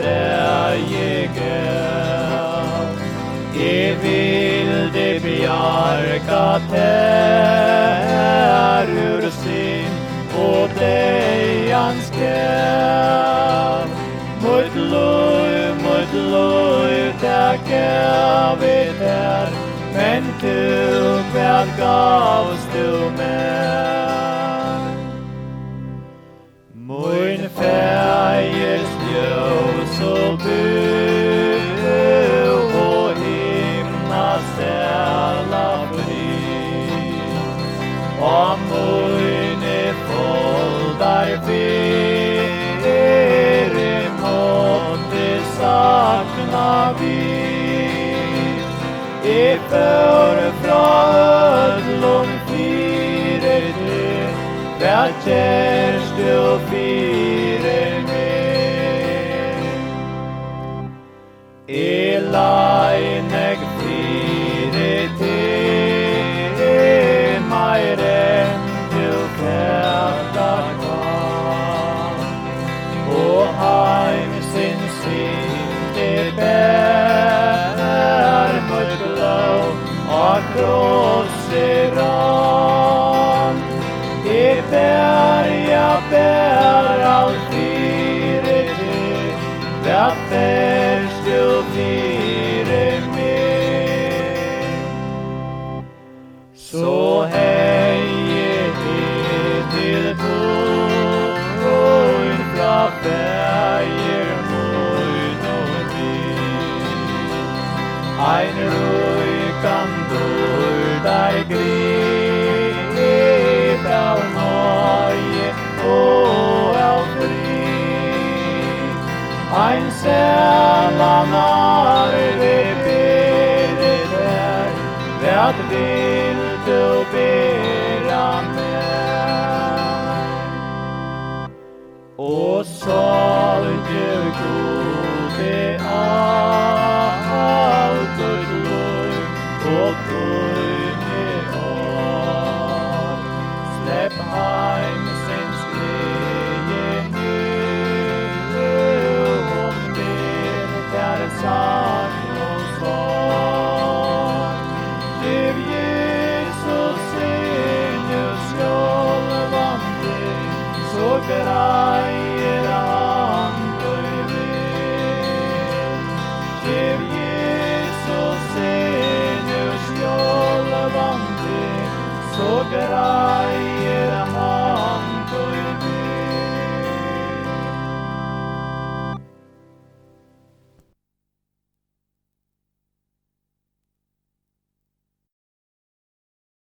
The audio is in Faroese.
trädgård. I vill det bjarga tär ur sin och dig anskär. Mot lov, tack vi där, men du vad gavst du mig. Min färges ljus och bu och himna ställa fri. Och min foldar fyr måtte sakna vi. I för fra ödlån fyre det, vad kärst du fyre med. I lajnägg fyre te, majren du färdar kvar. Och heim sin det bär mot blå och krosseran. I berga bär allt fyre det, vad färst du fyre med. Så hejer det till bron fra färger mun och bil. Ein röjkan dörr grip av Norge och av fri. Ein sällan arve beder där, vad vill du bera mig? Och sal du gode allt och glöm och tunne av. Släpp heim sin skreje nu om det är sant och svar. Giv Jesus sinus skålvande så grejer han bredvid. Giv Jesus sinus skålvande så grejer